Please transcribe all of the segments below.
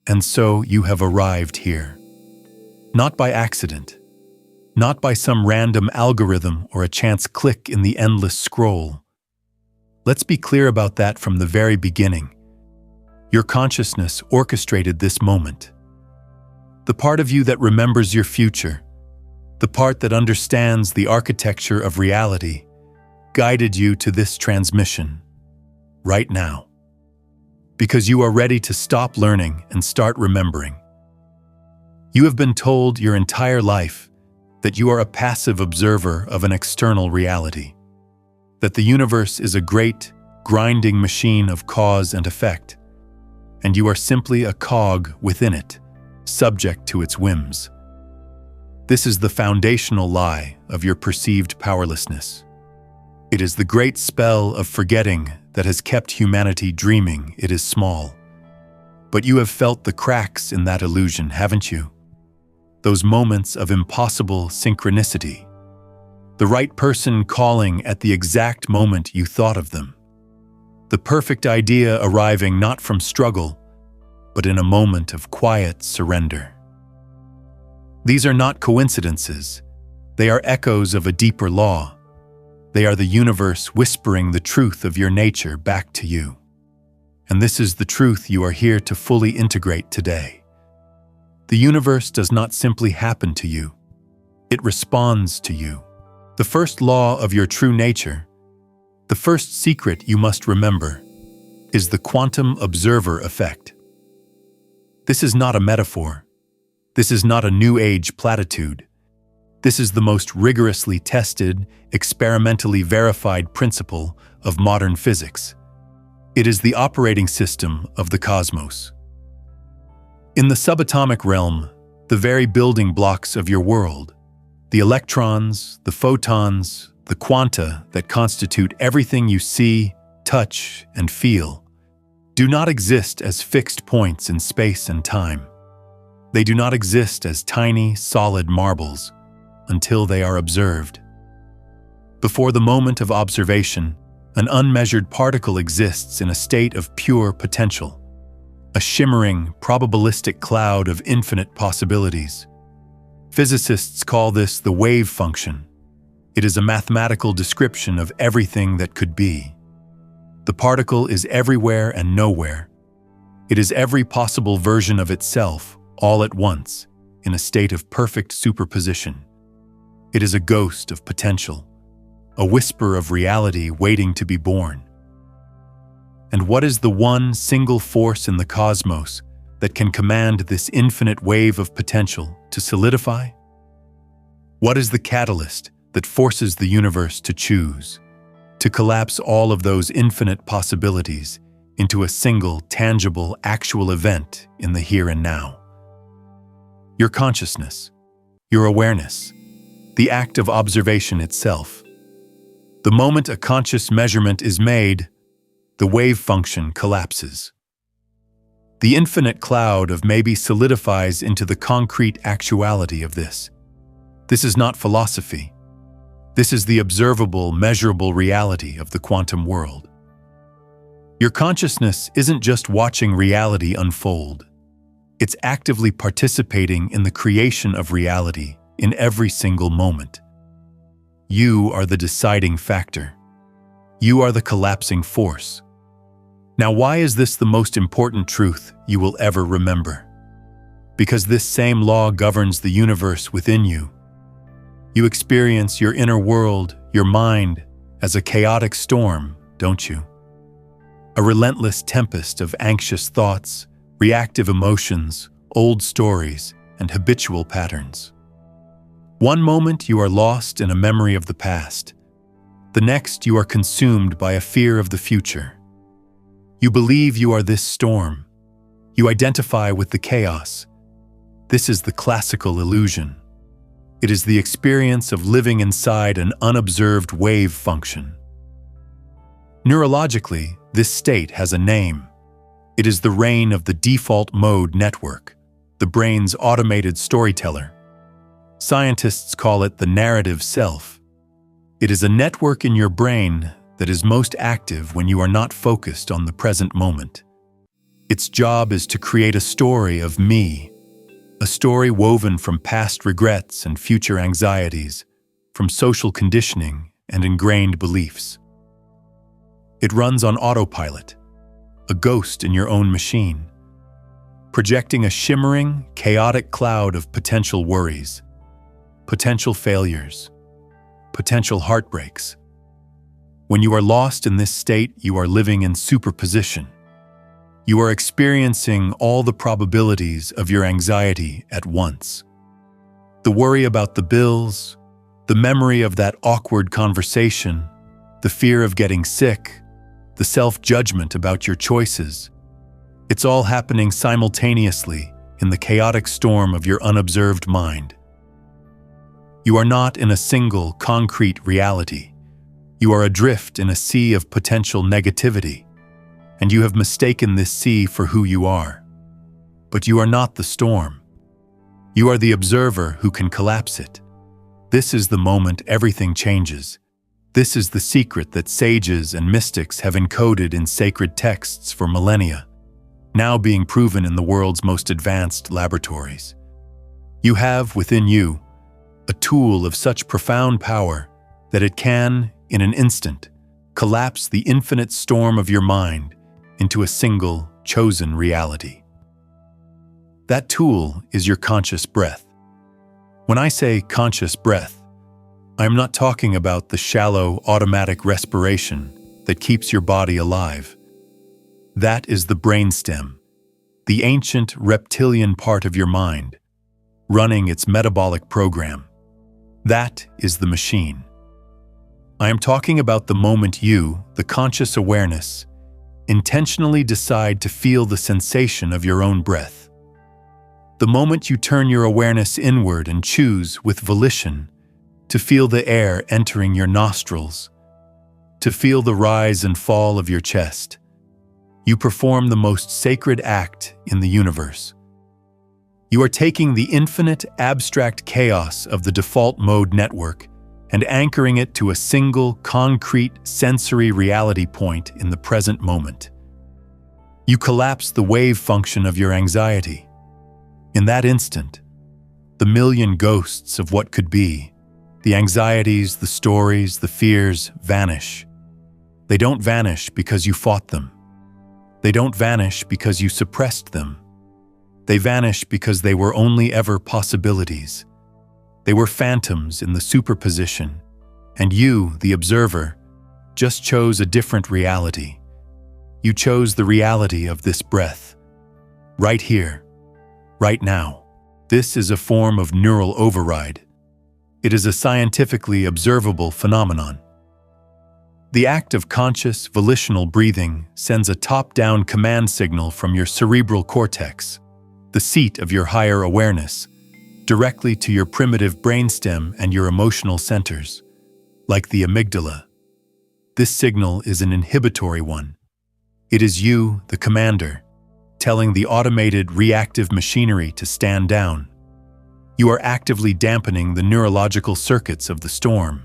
And so you have arrived here. Not by accident, not by some random algorithm or a chance click in the endless scroll. Let's be clear about that from the very beginning. Your consciousness orchestrated this moment. The part of you that remembers your future, the part that understands the architecture of reality, guided you to this transmission, right now. Because you are ready to stop learning and start remembering. You have been told your entire life that you are a passive observer of an external reality, that the universe is a great, grinding machine of cause and effect, and you are simply a cog within it, subject to its whims. This is the foundational lie of your perceived powerlessness. It is the great spell of forgetting that has kept humanity dreaming it is small. But you have felt the cracks in that illusion, haven't you? Those moments of impossible synchronicity. The right person calling at the exact moment you thought of them. The perfect idea arriving not from struggle, but in a moment of quiet surrender. These are not coincidences. They are echoes of a deeper law. They are the universe whispering the truth of your nature back to you. And this is the truth you are here to fully integrate today. The universe does not simply happen to you. It responds to you. The first law of your true nature, the first secret you must remember, is the quantum observer effect. This is not a metaphor. This is not a New Age platitude. This is the most rigorously tested, experimentally verified principle of modern physics. It is the operating system of the cosmos. In the subatomic realm, the very building blocks of your world, the electrons, the photons, the quanta that constitute everything you see, touch, and feel, do not exist as fixed points in space and time. They do not exist as tiny, solid marbles until they are observed. Before the moment of observation, an unmeasured particle exists in a state of pure potential, a shimmering, probabilistic cloud of infinite possibilities. Physicists call this the wave function. It is a mathematical description of everything that could be. The particle is everywhere and nowhere. It is every possible version of itself, all at once, in a state of perfect superposition. It is a ghost of potential, a whisper of reality waiting to be born. And what is the one single force in the cosmos that can command this infinite wave of potential to solidify? What is the catalyst that forces the universe to choose, to collapse all of those infinite possibilities into a single, tangible, actual event in the here and now? Your consciousness, your awareness, the act of observation itself. The moment a conscious measurement is made, the wave function collapses. The infinite cloud of maybe solidifies into the concrete actuality of this. This is not philosophy. This is the observable, measurable reality of the quantum world. Your consciousness isn't just watching reality unfold. It's actively participating in the creation of reality in every single moment. You are the deciding factor. You are the collapsing force. Now, why is this the most important truth you will ever remember? Because this same law governs the universe within you. You experience your inner world, your mind, as a chaotic storm, don't you? A relentless tempest of anxious thoughts, reactive emotions, old stories, and habitual patterns. One moment you are lost in a memory of the past. The next you are consumed by a fear of the future. You believe you are this storm. You identify with the chaos. This is the classical illusion. It is the experience of living inside an unobserved wave function. Neurologically, this state has a name. It is the reign of the default mode network, the brain's automated storyteller. Scientists call it the narrative self. It is a network in your brain that is most active when you are not focused on the present moment. Its job is to create a story of me, a story woven from past regrets and future anxieties, from social conditioning and ingrained beliefs. It runs on autopilot, a ghost in your own machine, projecting a shimmering, chaotic cloud of potential worries, potential failures, potential heartbreaks. When you are lost in this state, you are living in superposition. You are experiencing all the probabilities of your anxiety at once. The worry about the bills, the memory of that awkward conversation, the fear of getting sick, the self-judgment about your choices. It's all happening simultaneously in the chaotic storm of your unobserved mind. You are not in a single, concrete reality. You are adrift in a sea of potential negativity, and you have mistaken this sea for who you are. But you are not the storm. You are the observer who can collapse it. This is the moment everything changes. This is the secret that sages and mystics have encoded in sacred texts for millennia, now being proven in the world's most advanced laboratories. You have within you a tool of such profound power that it can, in an instant, collapse the infinite storm of your mind into a single, chosen reality. That tool is your conscious breath. When I say conscious breath, I am not talking about the shallow, automatic respiration that keeps your body alive. That is the brainstem, the ancient reptilian part of your mind, running its metabolic program. That is the machine. I am talking about the moment you, the conscious awareness, intentionally decide to feel the sensation of your own breath. The moment you turn your awareness inward and choose, with volition, to feel the air entering your nostrils, to feel the rise and fall of your chest, you perform the most sacred act in the universe. You are taking the infinite, abstract chaos of the default mode network and anchoring it to a single, concrete, sensory reality point in the present moment. You collapse the wave function of your anxiety. In that instant, the million ghosts of what could be, the anxieties, the stories, the fears, vanish. They don't vanish because you fought them. They don't vanish because you suppressed them. They vanish because they were only ever possibilities. They were phantoms in the superposition, and you, the observer, just chose a different reality. You chose the reality of this breath. Right here, right now. This is a form of neural override. It is a scientifically observable phenomenon. The act of conscious, volitional breathing sends a top-down command signal from your cerebral cortex, the seat of your higher awareness, directly to your primitive brainstem and your emotional centers, like the amygdala. This signal is an inhibitory one. It is you, the commander, telling the automated reactive machinery to stand down. You are actively dampening the neurological circuits of the storm.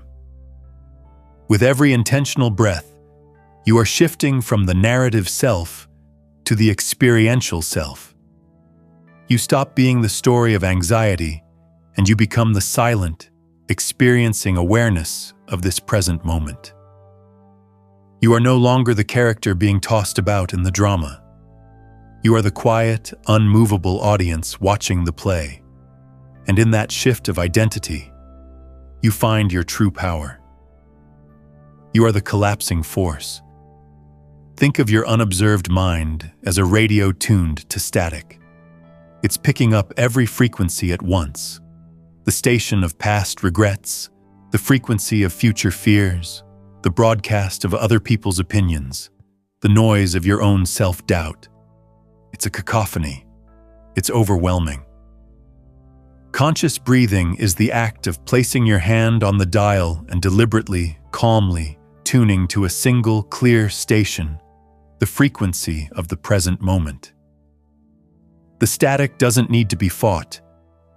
With every intentional breath, you are shifting from the narrative self to the experiential self. You stop being the story of anxiety, and you become the silent, experiencing awareness of this present moment. You are no longer the character being tossed about in the drama. You are the quiet, unmovable audience watching the play. And in that shift of identity, you find your true power. You are the collapsing force. Think of your unobserved mind as a radio tuned to static. It's picking up every frequency at once. The station of past regrets, the frequency of future fears, the broadcast of other people's opinions, the noise of your own self-doubt. It's a cacophony. It's overwhelming. Conscious breathing is the act of placing your hand on the dial and deliberately, calmly, tuning to a single, clear station, the frequency of the present moment. The static doesn't need to be fought.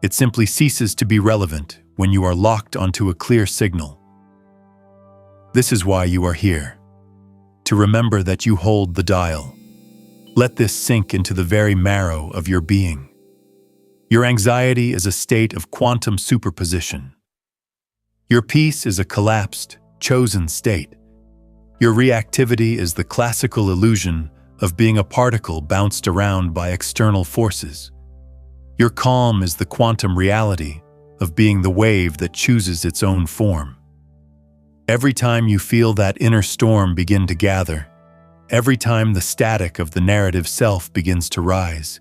It simply ceases to be relevant when you are locked onto a clear signal. This is why you are here, to remember that you hold the dial. Let this sink into the very marrow of your being. Your anxiety is a state of quantum superposition. Your peace is a collapsed, chosen state. Your reactivity is the classical illusion of being a particle bounced around by external forces. Your calm is the quantum reality of being the wave that chooses its own form. Every time you feel that inner storm begin to gather, every time the static of the narrative self begins to rise,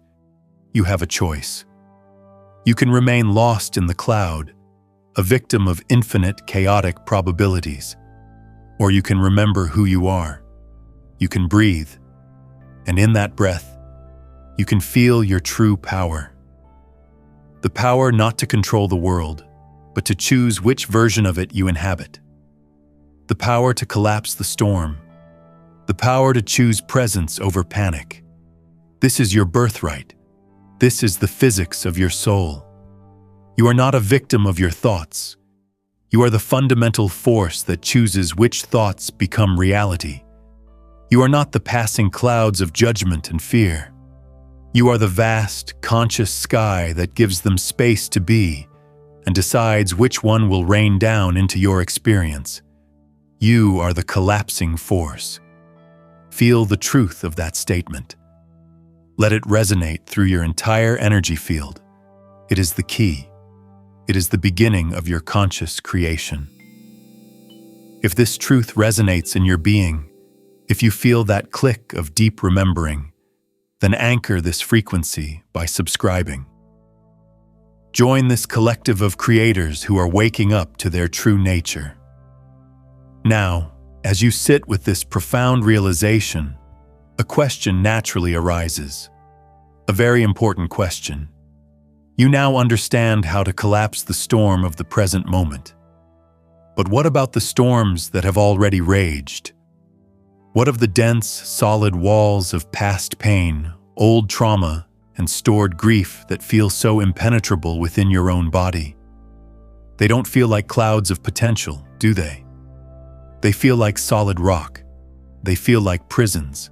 you have a choice. You can remain lost in the cloud, a victim of infinite chaotic probabilities, or you can remember who you are. You can breathe, and in that breath, you can feel your true power. The power not to control the world, but to choose which version of it you inhabit. The power to collapse the storm. The power to choose presence over panic. This is your birthright. This is the physics of your soul. You are not a victim of your thoughts. You are the fundamental force that chooses which thoughts become reality. You are not the passing clouds of judgment and fear. You are the vast, conscious sky that gives them space to be and decides which one will rain down into your experience. You are the collapsing force. Feel the truth of that statement. Let it resonate through your entire energy field. It is the key. It is the beginning of your conscious creation. If this truth resonates in your being, if you feel that click of deep remembering, then anchor this frequency by subscribing. Join this collective of creators who are waking up to their true nature. Now, as you sit with this profound realization, a question naturally arises. A very important question. You now understand how to collapse the storm of the present moment. But what about the storms that have already raged? What of the dense, solid walls of past pain, old trauma, and stored grief that feel so impenetrable within your own body? They don't feel like clouds of potential, do they? They feel like solid rock. They feel like prisons.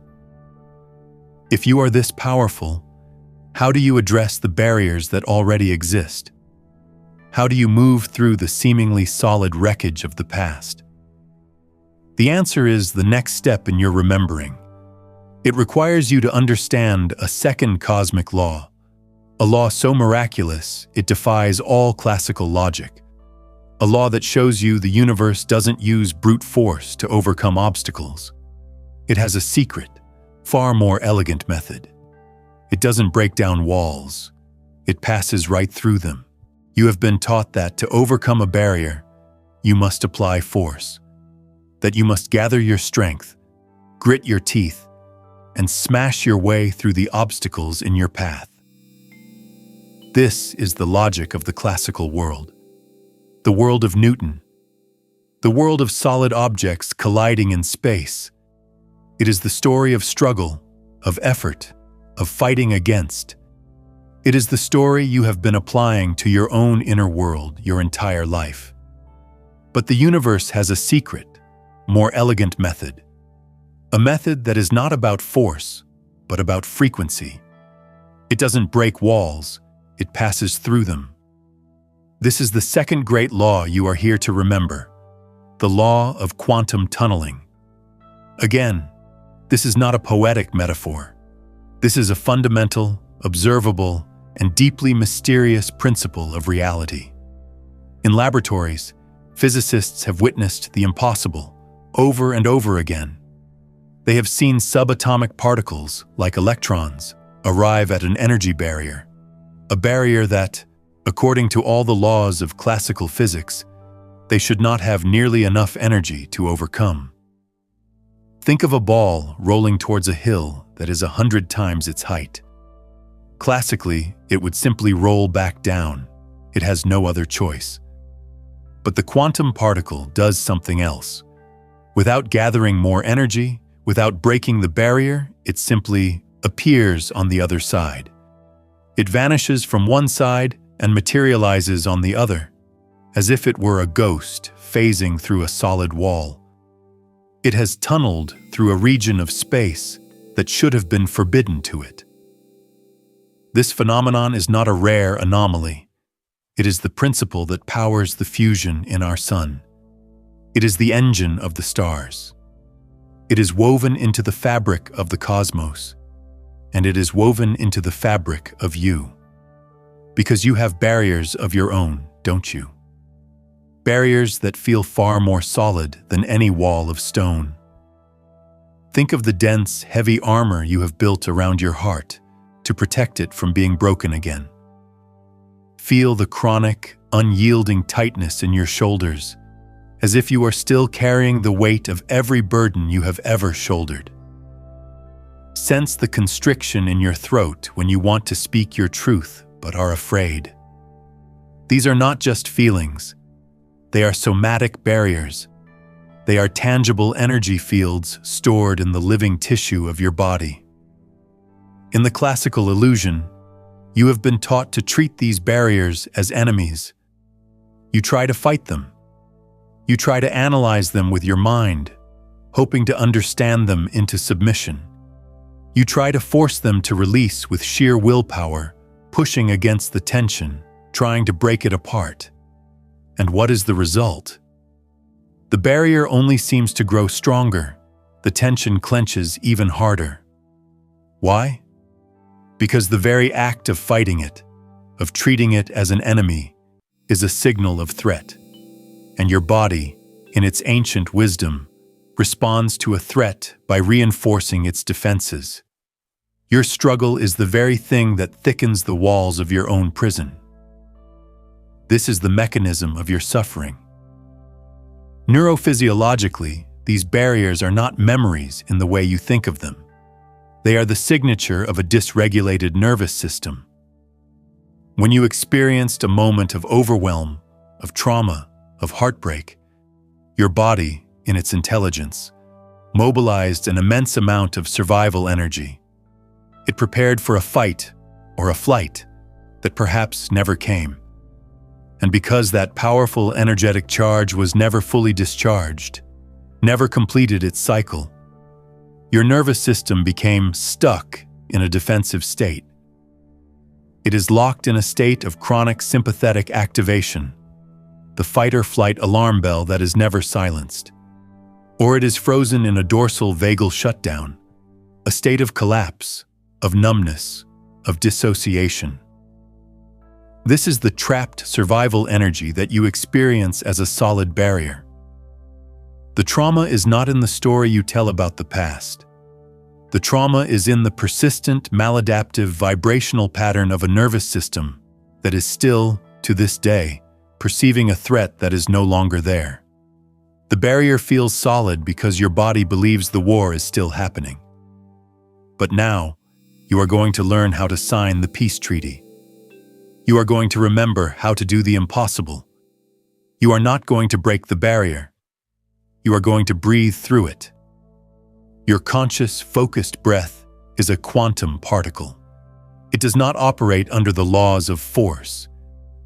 If you are this powerful, how do you address the barriers that already exist? How do you move through the seemingly solid wreckage of the past? The answer is the next step in your remembering. It requires you to understand a second cosmic law, a law so miraculous it defies all classical logic, a law that shows you the universe doesn't use brute force to overcome obstacles. It has a secret, far more elegant method. It doesn't break down walls. It passes right through them. You have been taught that to overcome a barrier, you must apply force, that you must gather your strength, grit your teeth, and smash your way through the obstacles in your path. This is the logic of the classical world, the world of Newton, the world of solid objects colliding in space. It is the story of struggle, of effort, of fighting against. It is the story you have been applying to your own inner world your entire life. But the universe has a secret, more elegant method. A method that is not about force, but about frequency. It doesn't break walls, it passes through them. This is the second great law you are here to remember, the law of quantum tunneling. Again, this is not a poetic metaphor. This is a fundamental, observable, and deeply mysterious principle of reality. In laboratories, physicists have witnessed the impossible over and over again. They have seen subatomic particles, like electrons, arrive at an energy barrier, a barrier that, according to all the laws of classical physics, they should not have nearly enough energy to overcome. Think of a ball rolling towards a hill that is 100 times its height. Classically, it would simply roll back down. It has no other choice. But the quantum particle does something else. Without gathering more energy, without breaking the barrier, it simply appears on the other side. It vanishes from one side and materializes on the other, as if it were a ghost phasing through a solid wall. It has tunneled through a region of space that should have been forbidden to it. This phenomenon is not a rare anomaly. It is the principle that powers the fusion in our sun. It is the engine of the stars. It is woven into the fabric of the cosmos, and it is woven into the fabric of you. Because you have barriers of your own, don't you? Barriers that feel far more solid than any wall of stone. Think of the dense, heavy armor you have built around your heart to protect it from being broken again. Feel the chronic, unyielding tightness in your shoulders, as if you are still carrying the weight of every burden you have ever shouldered. Sense the constriction in your throat when you want to speak your truth but are afraid. These are not just feelings. They are somatic barriers. They are tangible energy fields stored in the living tissue of your body. In the classical illusion, you have been taught to treat these barriers as enemies. You try to fight them. You try to analyze them with your mind, hoping to understand them into submission. You try to force them to release with sheer willpower, pushing against the tension, trying to break it apart. And what is the result? The barrier only seems to grow stronger. The tension clenches even harder. Why? Because the very act of fighting it, of treating it as an enemy, is a signal of threat. And your body, in its ancient wisdom, responds to a threat by reinforcing its defenses. Your struggle is the very thing that thickens the walls of your own prison. This is the mechanism of your suffering. Neurophysiologically, these barriers are not memories in the way you think of them. They are the signature of a dysregulated nervous system. When you experienced a moment of overwhelm, of trauma, of heartbreak, your body, in its intelligence, mobilized an immense amount of survival energy. It prepared for a fight or a flight that perhaps never came. And because that powerful energetic charge was never fully discharged, never completed its cycle, your nervous system became stuck in a defensive state. It is locked in a state of chronic sympathetic activation, the fight-or-flight alarm bell that is never silenced. Or it is frozen in a dorsal vagal shutdown, a state of collapse, of numbness, of dissociation. This is the trapped survival energy that you experience as a solid barrier. The trauma is not in the story you tell about the past. The trauma is in the persistent, maladaptive vibrational pattern of a nervous system that is still, to this day, perceiving a threat that is no longer there. The barrier feels solid because your body believes the war is still happening. But now, you are going to learn how to sign the peace treaty. You are going to remember how to do the impossible. You are not going to break the barrier. You are going to breathe through it. Your conscious, focused breath is a quantum particle. It does not operate under the laws of force.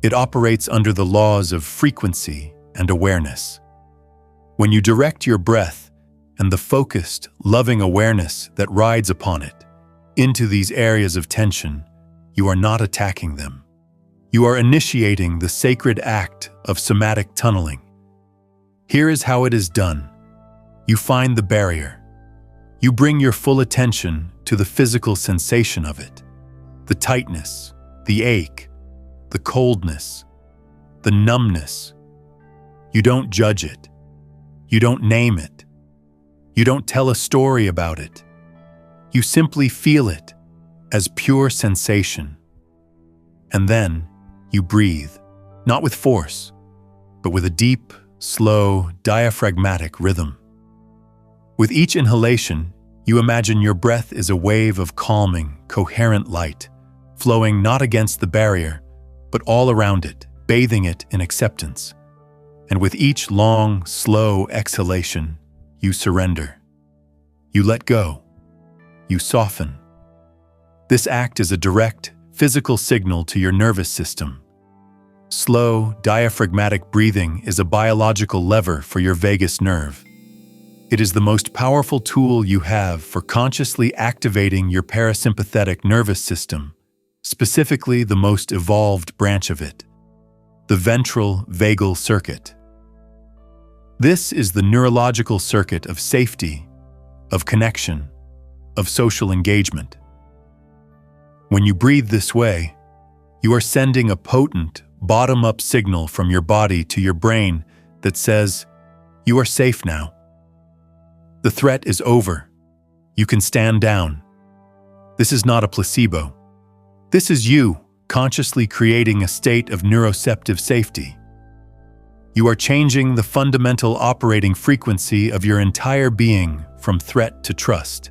It operates under the laws of frequency and awareness. When you direct your breath and the focused, loving awareness that rides upon it into these areas of tension, you are not attacking them. You are initiating the sacred act of somatic tunneling. Here is how it is done. You find the barrier. You bring your full attention to the physical sensation of it, the tightness, the ache, the coldness, the numbness. You don't judge it. You don't name it. You don't tell a story about it. You simply feel it as pure sensation. And then you breathe, not with force, but with a deep, slow, diaphragmatic rhythm. With each inhalation, you imagine your breath is a wave of calming, coherent light, flowing not against the barrier, but all around it, bathing it in acceptance. And with each long, slow exhalation, you surrender. You let go. You soften. This act is a direct, physical signal to your nervous system. Slow, diaphragmatic breathing is a biological lever for your vagus nerve. It is the most powerful tool you have for consciously activating your parasympathetic nervous system, specifically the most evolved branch of it, the ventral vagal circuit. This is the neurological circuit of safety, of connection, of social engagement. When you breathe this way, you are sending a potent, bottom-up signal from your body to your brain that says, "You are safe now. The threat is over. You can stand down." This is not a placebo. This is you consciously creating a state of neuroceptive safety. You are changing the fundamental operating frequency of your entire being from threat to trust.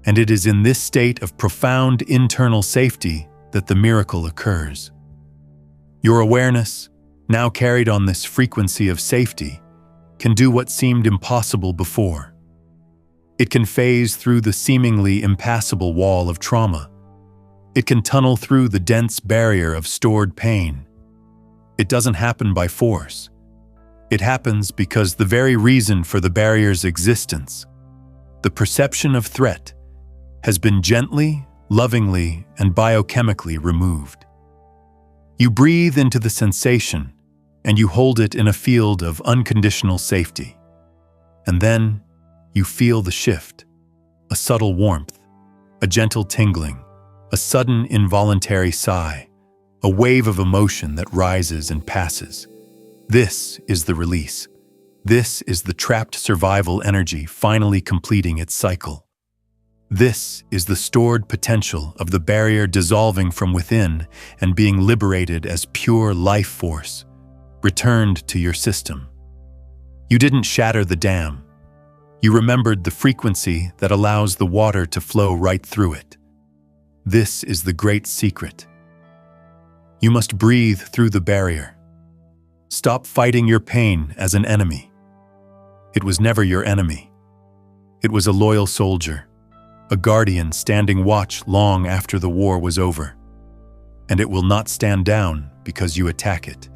And it is in this state of profound internal safety that the miracle occurs. Your awareness, now carried on this frequency of safety, can do what seemed impossible before. It can phase through the seemingly impassable wall of trauma. It can tunnel through the dense barrier of stored pain. It doesn't happen by force. It happens because the very reason for the barrier's existence, the perception of threat, has been gently, lovingly, and biochemically removed. You breathe into the sensation, and you hold it in a field of unconditional safety. And then, you feel the shift, a subtle warmth, a gentle tingling, a sudden involuntary sigh, a wave of emotion that rises and passes. This is the release. This is the trapped survival energy finally completing its cycle. This is the stored potential of the barrier dissolving from within and being liberated as pure life force, returned to your system. You didn't shatter the dam. You remembered the frequency that allows the water to flow right through it. This is the great secret. You must breathe through the barrier. Stop fighting your pain as an enemy. It was never your enemy. It was a loyal soldier, a guardian standing watch long after the war was over. And it will not stand down because you attack it.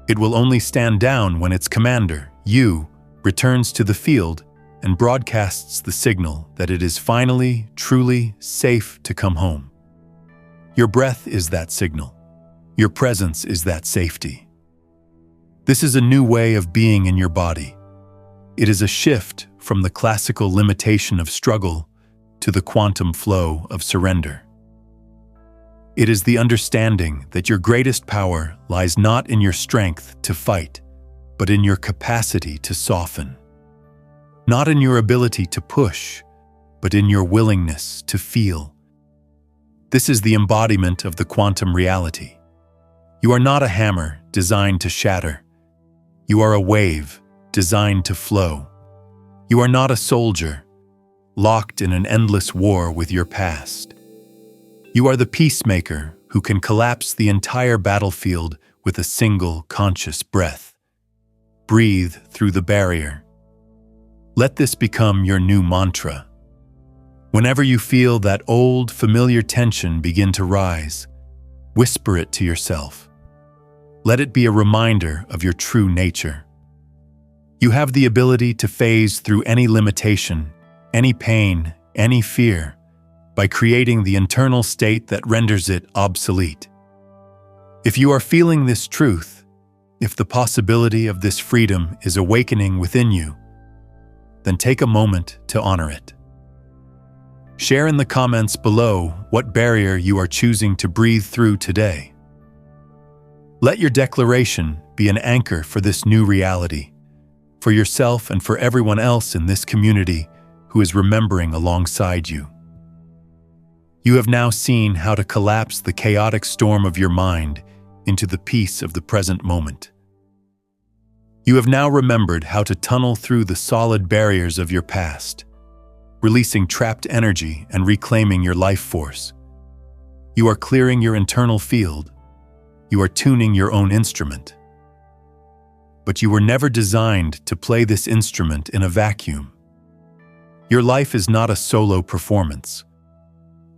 It will only stand down when its commander, you, returns to the field and broadcasts the signal that it is finally, truly safe to come home. Your breath is that signal. Your presence is that safety. This is a new way of being in your body. It is a shift from the classical limitation of struggle to the quantum flow of surrender. It is the understanding that your greatest power lies not in your strength to fight, but in your capacity to soften. Not in your ability to push, but in your willingness to feel. This is the embodiment of the quantum reality. You are not a hammer designed to shatter. You are a wave designed to flow. You are not a soldier, locked in an endless war with your past. You are the peacemaker who can collapse the entire battlefield with a single conscious breath. Breathe through the barrier. Let this become your new mantra. Whenever you feel that old, familiar tension begin to rise, whisper it to yourself. Let it be a reminder of your true nature. You have the ability to phase through any limitation, any pain, any fear, by creating the internal state that renders it obsolete. If you are feeling this truth, if the possibility of this freedom is awakening within you, then take a moment to honor it. Share in the comments below what barrier you are choosing to breathe through today. Let your declaration be an anchor for this new reality, for yourself and for everyone else in this community who is remembering alongside you. You have now seen how to collapse the chaotic storm of your mind into the peace of the present moment. You have now remembered how to tunnel through the solid barriers of your past, releasing trapped energy and reclaiming your life force. You are clearing your internal field. You are tuning your own instrument. But you were never designed to play this instrument in a vacuum. Your life is not a solo performance.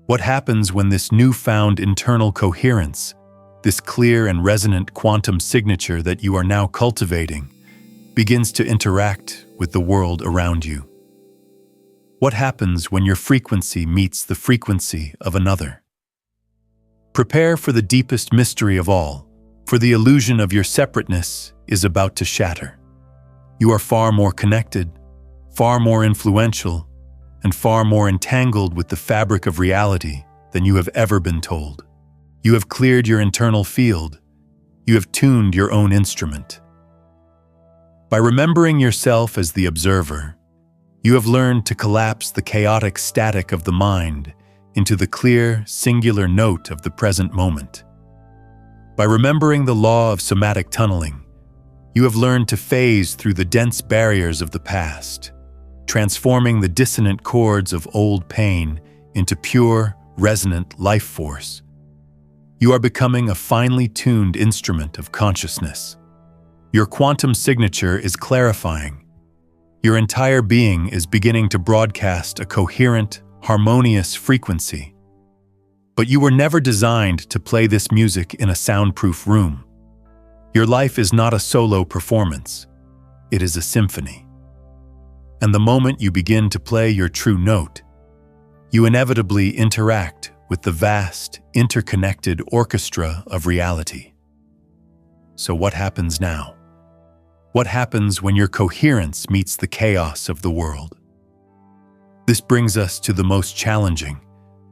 What happens when this newfound internal coherence, this clear and resonant quantum signature that you are now cultivating, begins to interact with the world around you. What happens when your frequency meets the frequency of another? Prepare for the deepest mystery of all, for the illusion of your separateness is about to shatter. You are far more connected, far more influential, and far more entangled with the fabric of reality than you have ever been told. You have cleared your internal field. You have tuned your own instrument. By remembering yourself as the observer, you have learned to collapse the chaotic static of the mind into the clear, singular note of the present moment. By remembering the law of somatic tunneling, you have learned to phase through the dense barriers of the past, transforming the dissonant chords of old pain into pure, resonant life force. You are becoming a finely tuned instrument of consciousness. Your quantum signature is clarifying. Your entire being is beginning to broadcast a coherent, harmonious frequency. But you were never designed to play this music in a soundproof room. Your life is not a solo performance. It is a symphony. And the moment you begin to play your true note, you inevitably interact with the vast, interconnected orchestra of reality. So what happens now? What happens when your coherence meets the chaos of the world? This brings us to the most challenging,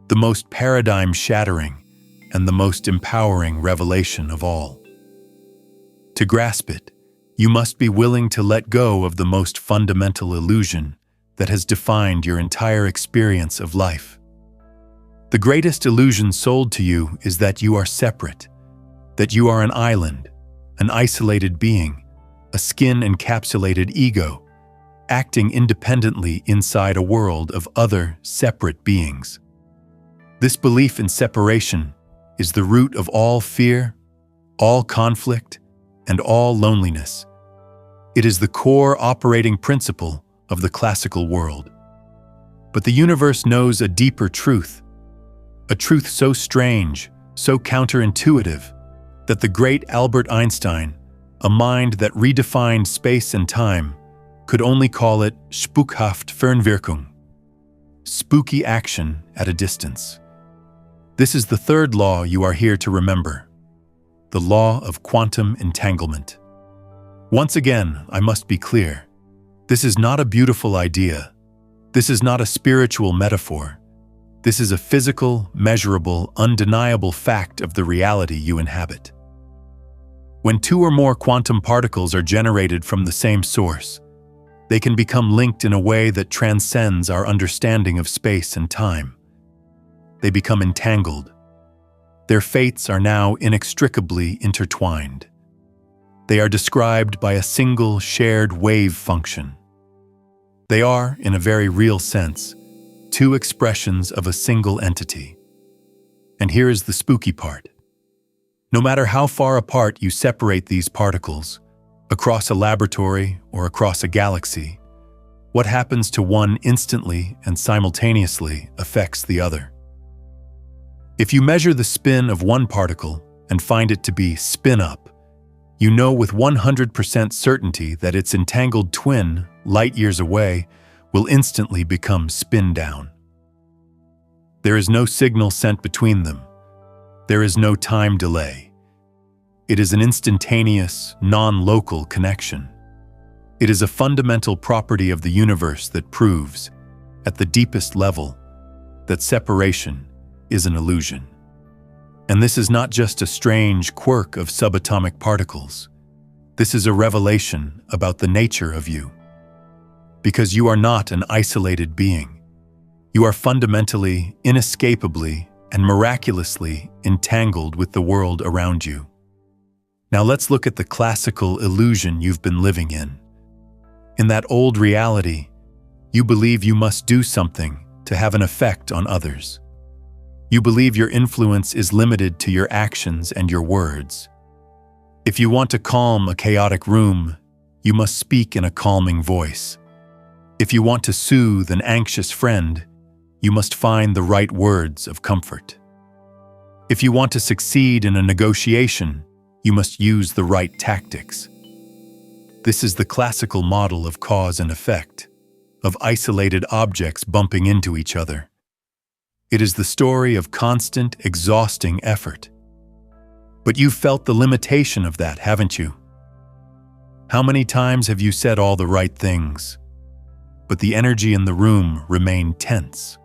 the most paradigm-shattering, and the most empowering revelation of all. To grasp it, you must be willing to let go of the most fundamental illusion that has defined your entire experience of life. The greatest illusion sold to you is that you are separate, that you are an island, an isolated being, a skin-encapsulated ego, acting independently inside a world of other, separate beings. This belief in separation is the root of all fear, all conflict, and all loneliness. It is the core operating principle of the classical world. But the universe knows a deeper truth, a truth so strange, so counterintuitive, that the great Albert Einstein, a mind that redefined space and time, could only call it spukhaft Fernwirkung, spooky action at a distance. This is the third law you are here to remember, the law of quantum entanglement. Once again, I must be clear. This is not a beautiful idea. This is not a spiritual metaphor. This is a physical, measurable, undeniable fact of the reality you inhabit. When two or more quantum particles are generated from the same source, they can become linked in a way that transcends our understanding of space and time. They become entangled. Their fates are now inextricably intertwined. They are described by a single shared wave function. They are, in a very real sense, two expressions of a single entity. And here is the spooky part. No matter how far apart you separate these particles, across a laboratory or across a galaxy, what happens to one instantly and simultaneously affects the other. If you measure the spin of one particle and find it to be spin up, you know with 100% certainty that its entangled twin, light years away, will instantly become spin down. There is no signal sent between them. There is no time delay. It is an instantaneous, non-local connection. It is a fundamental property of the universe that proves, at the deepest level, that separation is an illusion. And this is not just a strange quirk of subatomic particles. This is a revelation about the nature of you. Because you are not an isolated being. You are fundamentally, inescapably, and miraculously entangled with the world around you. Now let's look at the classical illusion you've been living in. In that old reality, you believe you must do something to have an effect on others. You believe your influence is limited to your actions and your words. If you want to calm a chaotic room, you must speak in a calming voice. If you want to soothe an anxious friend, you must find the right words of comfort. If you want to succeed in a negotiation, you must use the right tactics. This is the classical model of cause and effect, of isolated objects bumping into each other. It is the story of constant, exhausting effort. But you've felt the limitation of that, haven't you? How many times have you said all the right things, but the energy in the room remained tense?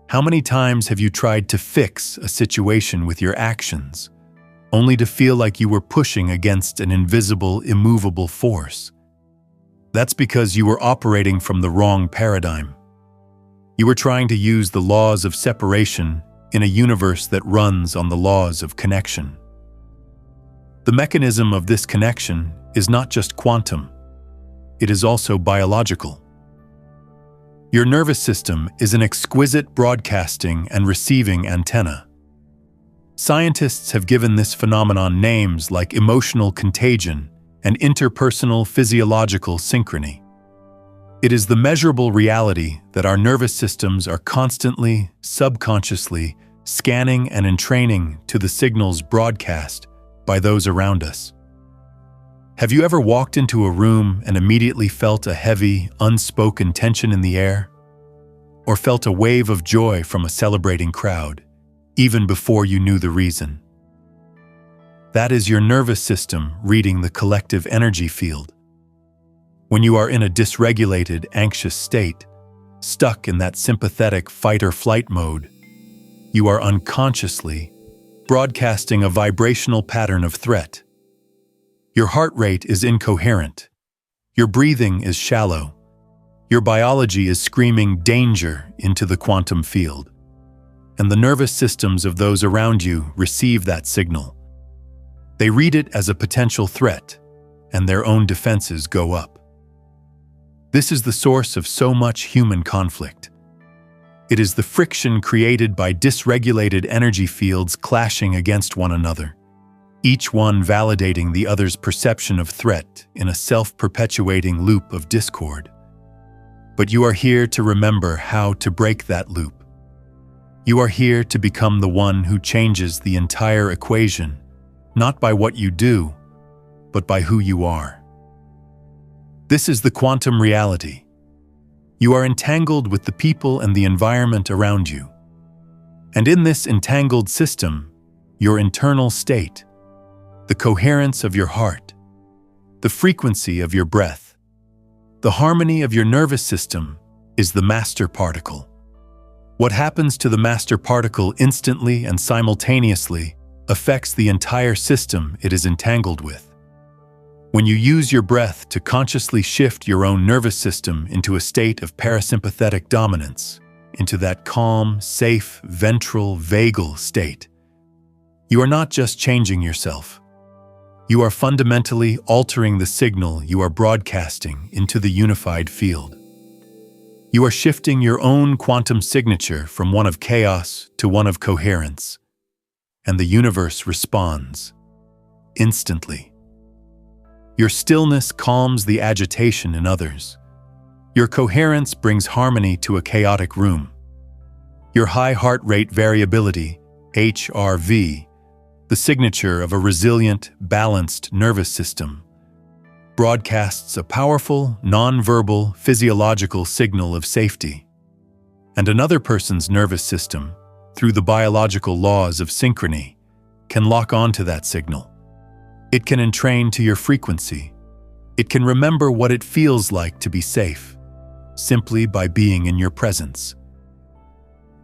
How many times have you tried to fix a situation with your actions, only to feel like you were pushing against an invisible, immovable force? That's because you were operating from the wrong paradigm. You were trying to use the laws of separation in a universe that runs on the laws of connection. The mechanism of this connection is not just quantum, it is also biological. Your nervous system is an exquisite broadcasting and receiving antenna. Scientists have given this phenomenon names like emotional contagion and interpersonal physiological synchrony. It is the measurable reality that our nervous systems are constantly, subconsciously, scanning and entraining to the signals broadcast by those around us. Have you ever walked into a room and immediately felt a heavy, unspoken tension in the air? Or felt a wave of joy from a celebrating crowd, even before you knew the reason? That is your nervous system reading the collective energy field. When you are in a dysregulated, anxious state, stuck in that sympathetic fight-or-flight mode, you are unconsciously broadcasting a vibrational pattern of threat. Your heart rate is incoherent. Your breathing is shallow. Your biology is screaming danger into the quantum field. And the nervous systems of those around you receive that signal. They read it as a potential threat, and their own defenses go up. This is the source of so much human conflict. It is the friction created by dysregulated energy fields clashing against one another, each one validating the other's perception of threat in a self-perpetuating loop of discord. But you are here to remember how to break that loop. You are here to become the one who changes the entire equation, not by what you do, but by who you are. This is the quantum reality. You are entangled with the people and the environment around you. And in this entangled system, your internal state, the coherence of your heart, the frequency of your breath, the harmony of your nervous system is the master particle. What happens to the master particle instantly and simultaneously affects the entire system it is entangled with. When you use your breath to consciously shift your own nervous system into a state of parasympathetic dominance, into that calm, safe, ventral, vagal state, you are not just changing yourself. You are fundamentally altering the signal you are broadcasting into the unified field. You are shifting your own quantum signature from one of chaos to one of coherence, and the universe responds instantly. Your stillness calms the agitation in others. Your coherence brings harmony to a chaotic room. Your high heart rate variability, HRV, the signature of a resilient, balanced nervous system, broadcasts a powerful, non-verbal, physiological signal of safety. And another person's nervous system, through the biological laws of synchrony, can lock onto that signal. It can entrain to your frequency. It can remember what it feels like to be safe, simply by being in your presence.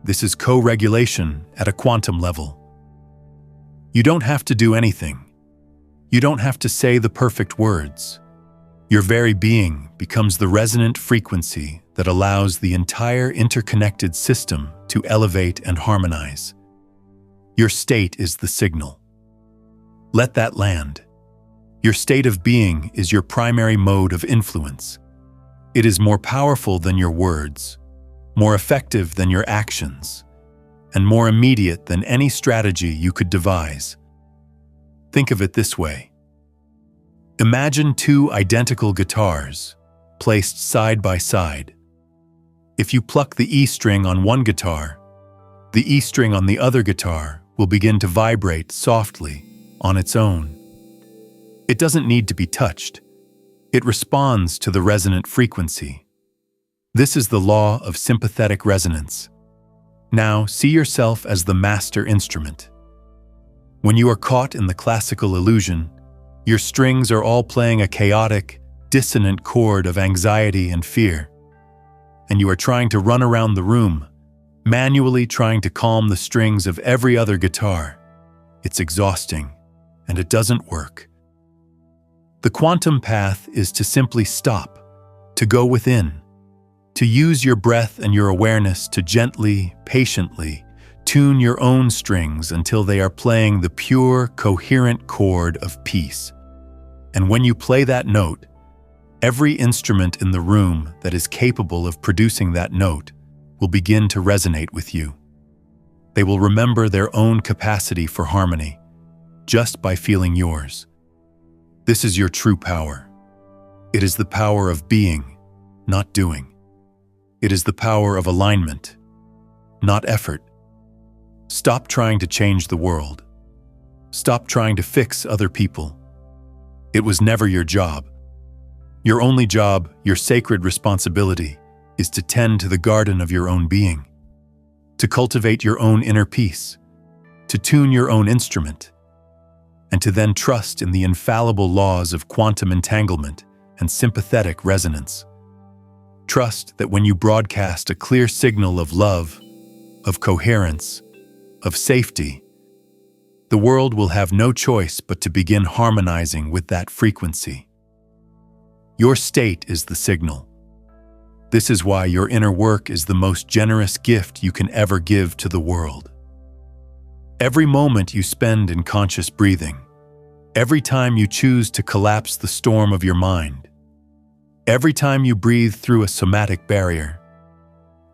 This is co-regulation at a quantum level. You don't have to do anything. You don't have to say the perfect words. Your very being becomes the resonant frequency that allows the entire interconnected system to elevate and harmonize. Your state is the signal. Let that land. Your state of being is your primary mode of influence. It is more powerful than your words, more effective than your actions, and more immediate than any strategy you could devise. Think of it this way. Imagine two identical guitars placed side by side. If you pluck the E string on one guitar, the E string on the other guitar will begin to vibrate softly on its own. It doesn't need to be touched. It responds to the resonant frequency. This is the law of sympathetic resonance. Now, see yourself as the master instrument. When you are caught in the classical illusion, your strings are all playing a chaotic, dissonant chord of anxiety and fear, and you are trying to run around the room, manually trying to calm the strings of every other guitar. It's exhausting, and it doesn't work. The quantum path is to simply stop, to go within, to use your breath and your awareness to gently, patiently tune your own strings until they are playing the pure, coherent chord of peace. And when you play that note, every instrument in the room that is capable of producing that note will begin to resonate with you. They will remember their own capacity for harmony just by feeling yours. This is your true power. It is the power of being, not doing. It is the power of alignment, not effort. Stop trying to change the world. Stop trying to fix other people. It was never your job. Your only job, your sacred responsibility, is to tend to the garden of your own being, to cultivate your own inner peace, to tune your own instrument, and to then trust in the infallible laws of quantum entanglement and sympathetic resonance. Trust that when you broadcast a clear signal of love, of coherence, of safety, the world will have no choice but to begin harmonizing with that frequency. Your state is the signal. This is why your inner work is the most generous gift you can ever give to the world. Every moment you spend in conscious breathing, every time you choose to collapse the storm of your mind, every time you breathe through a somatic barrier,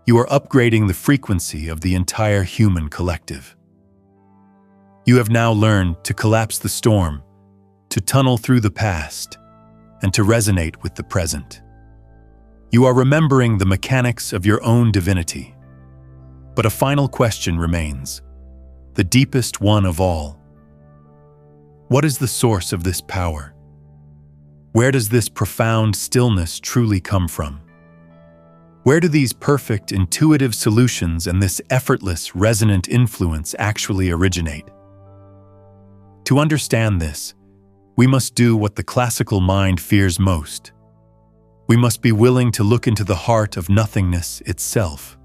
you are upgrading the frequency of the entire human collective. You have now learned to collapse the storm, to tunnel through the past, and to resonate with the present. You are remembering the mechanics of your own divinity. But a final question remains, the deepest one of all. What is the source of this power? Where does this profound stillness truly come from? Where do these perfect, intuitive solutions and this effortless, resonant influence actually originate? To understand this, we must do what the classical mind fears most. We must be willing to look into the heart of nothingness itself,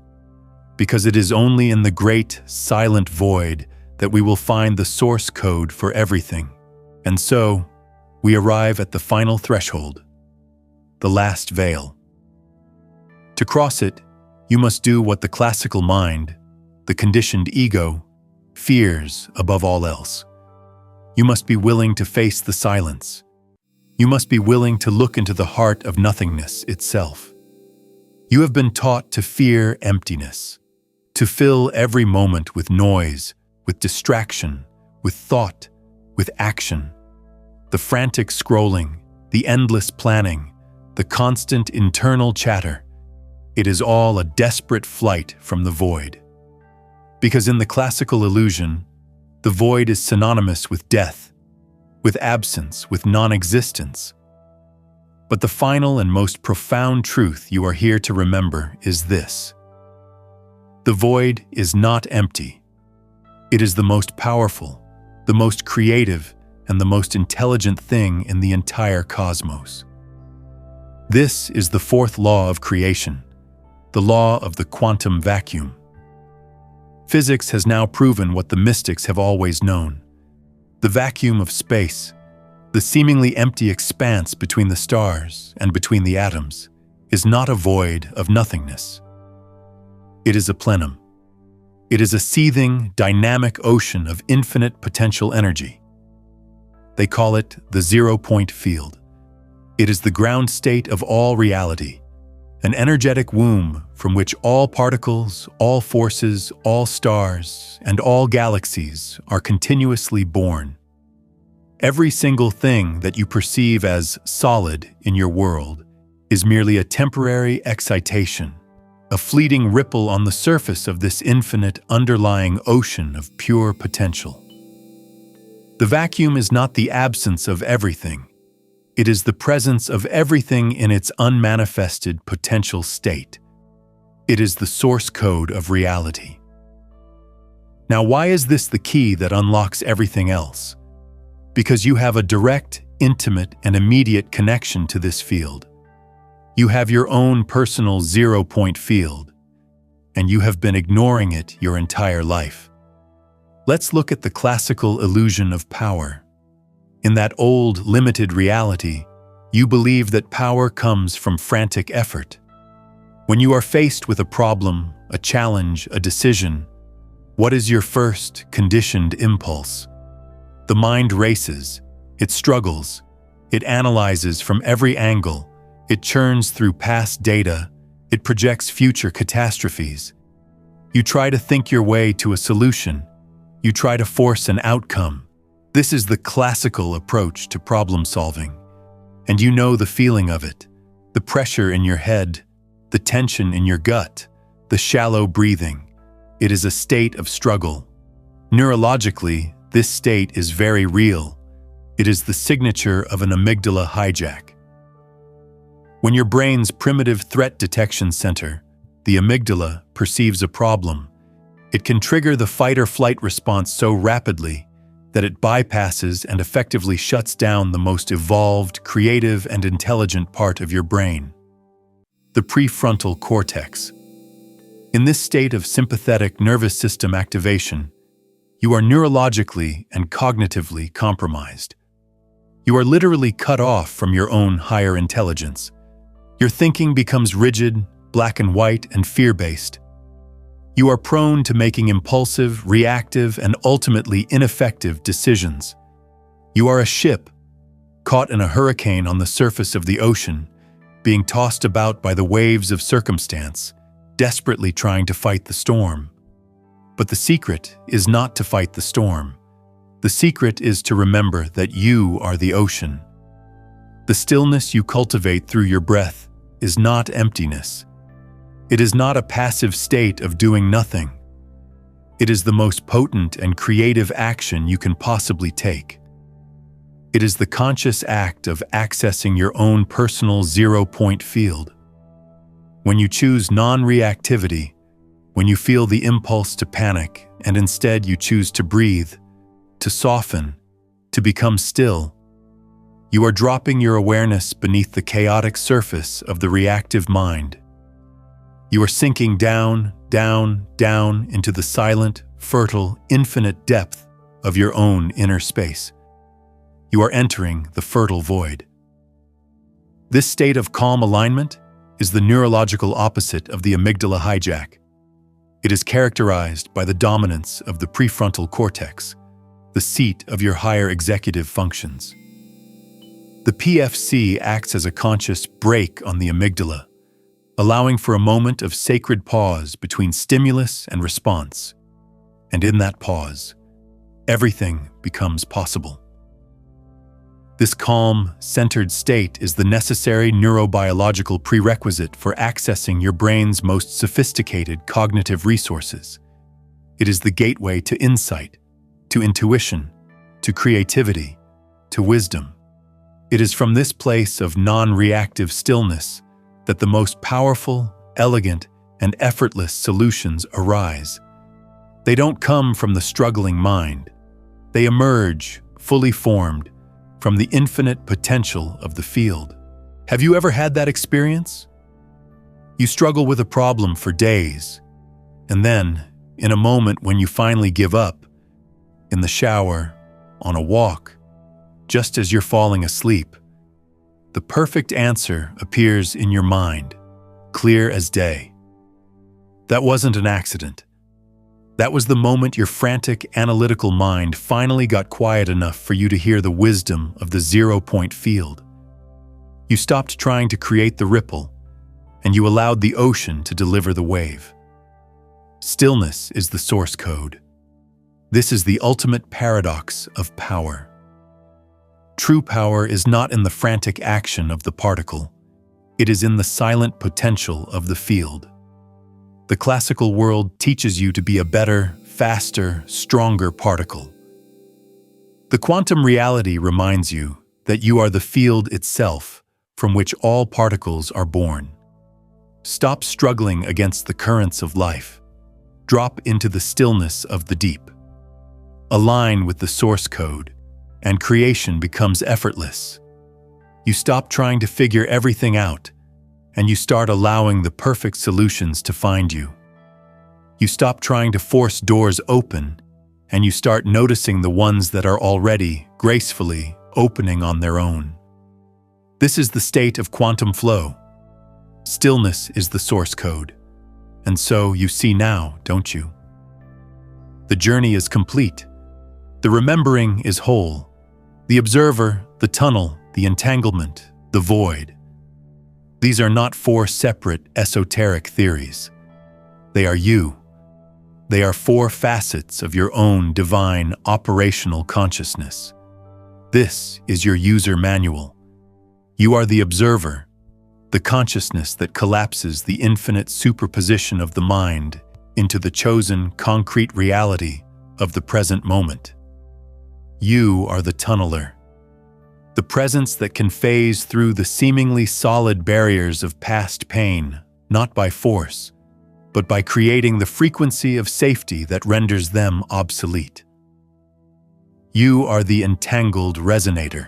because it is only in the great, silent void that we will find the source code for everything. And so, we arrive at the final threshold, the last veil. To cross it, you must do what the classical mind, the conditioned ego, fears above all else. You must be willing to face the silence. You must be willing to look into the heart of nothingness itself. You have been taught to fear emptiness, to fill every moment with noise, with distraction, with thought, with action. The frantic scrolling, the endless planning, the constant internal chatter. It is all a desperate flight from the void. Because in the classical illusion, the void is synonymous with death, with absence, with non-existence. But the final and most profound truth you are here to remember is this. The void is not empty. It is the most powerful, the most creative, and the most intelligent thing in the entire cosmos. This is the fourth law of creation, the law of the quantum vacuum. Physics has now proven what the mystics have always known. The vacuum of space, the seemingly empty expanse between the stars and between the atoms, is not a void of nothingness. It is a plenum. It is a seething, dynamic ocean of infinite potential energy. They call it the zero-point field. It is the ground state of all reality, an energetic womb from which all particles, all forces, all stars, and all galaxies are continuously born. Every single thing that you perceive as solid in your world is merely a temporary excitation, a fleeting ripple on the surface of this infinite underlying ocean of pure potential. The vacuum is not the absence of everything. It is the presence of everything in its unmanifested potential state. It is the source code of reality. Now, why is this the key that unlocks everything else? Because you have a direct, intimate, and immediate connection to this field. You have your own personal zero-point field, and you have been ignoring it your entire life. Let's look at the classical illusion of power. In that old, limited reality, you believe that power comes from frantic effort. When you are faced with a problem, a challenge, a decision, what is your first, conditioned impulse? The mind races, it struggles, it analyzes from every angle, it churns through past data, it projects future catastrophes. You try to think your way to a solution, you try to force an outcome. This is the classical approach to problem solving. And you know the feeling of it, the pressure in your head, the tension in your gut, the shallow breathing. It is a state of struggle. Neurologically, this state is very real. It is the signature of an amygdala hijack. When your brain's primitive threat detection center, the amygdala, perceives a problem, it can trigger the fight-or-flight response so rapidly that it bypasses and effectively shuts down the most evolved, creative, and intelligent part of your brain, the prefrontal cortex. In this state of sympathetic nervous system activation, you are neurologically and cognitively compromised. You are literally cut off from your own higher intelligence. Your thinking becomes rigid, black and white, and fear-based. You are prone to making impulsive, reactive, and ultimately ineffective decisions. You are a ship, caught in a hurricane on the surface of the ocean, being tossed about by the waves of circumstance, desperately trying to fight the storm. But the secret is not to fight the storm. The secret is to remember that you are the ocean. The stillness you cultivate through your breath is not emptiness. It is not a passive state of doing nothing. It is the most potent and creative action you can possibly take. It is the conscious act of accessing your own personal zero-point field. When you choose non-reactivity, when you feel the impulse to panic and instead you choose to breathe, to soften, to become still, you are dropping your awareness beneath the chaotic surface of the reactive mind. You are sinking down, down, down into the silent, fertile, infinite depth of your own inner space. You are entering the fertile void. This state of calm alignment is the neurological opposite of the amygdala hijack. It is characterized by the dominance of the prefrontal cortex, the seat of your higher executive functions. The PFC acts as a conscious brake on the amygdala, allowing for a moment of sacred pause between stimulus and response. And in that pause, everything becomes possible. This calm, centered state is the necessary neurobiological prerequisite for accessing your brain's most sophisticated cognitive resources. It is the gateway to insight, to intuition, to creativity, to wisdom. It is from this place of non-reactive stillness that the most powerful, elegant, and effortless solutions arise. They don't come from the struggling mind. They emerge, fully formed, from the infinite potential of the field. Have you ever had that experience? You struggle with a problem for days, and then, in a moment when you finally give up, in the shower, on a walk, just as you're falling asleep, the perfect answer appears in your mind, clear as day. That wasn't an accident. That was the moment your frantic, analytical mind finally got quiet enough for you to hear the wisdom of the zero-point field. You stopped trying to create the ripple, and you allowed the ocean to deliver the wave. Stillness is the source code. This is the ultimate paradox of power. True power is not in the frantic action of the particle. It is in the silent potential of the field. The classical world teaches you to be a better, faster, stronger particle. The quantum reality reminds you that you are the field itself from which all particles are born. Stop struggling against the currents of life. Drop into the stillness of the deep. Align with the source code, and creation becomes effortless. You stop trying to figure everything out, and you start allowing the perfect solutions to find you. You stop trying to force doors open, and you start noticing the ones that are already, gracefully, opening on their own. This is the state of quantum flow. Stillness is the source code. And so you see now, don't you? The journey is complete. The remembering is whole. The observer, the tunnel, the entanglement, the void. These are not four separate esoteric theories. They are you. They are four facets of your own divine operational consciousness. This is your user manual. You are the observer, the consciousness that collapses the infinite superposition of the mind into the chosen concrete reality of the present moment. You are the tunneler, the presence that can phase through the seemingly solid barriers of past pain, not by force, but by creating the frequency of safety that renders them obsolete. You are the entangled resonator,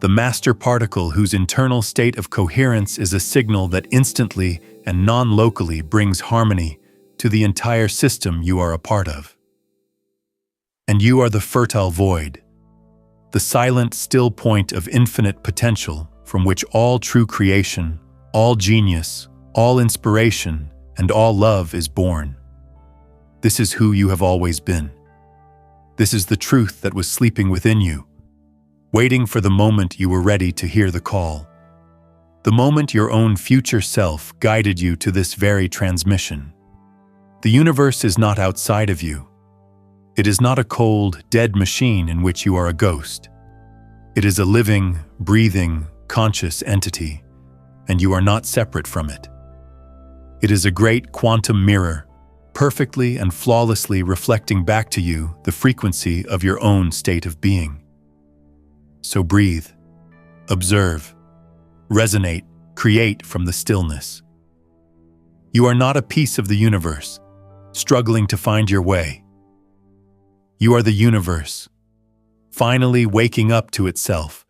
the master particle whose internal state of coherence is a signal that instantly and non-locally brings harmony to the entire system you are a part of. And you are the fertile void, the silent, still point of infinite potential from which all true creation, all genius, all inspiration, and all love is born. This is who you have always been. This is the truth that was sleeping within you, waiting for the moment you were ready to hear the call, the moment your own future self guided you to this very transmission. The universe is not outside of you. It is not a cold, dead machine in which you are a ghost. It is a living, breathing, conscious entity, and you are not separate from it. It is a great quantum mirror, perfectly and flawlessly reflecting back to you the frequency of your own state of being. So breathe, observe, resonate, create from the stillness. You are not a piece of the universe, struggling to find your way. You are the universe, finally waking up to itself,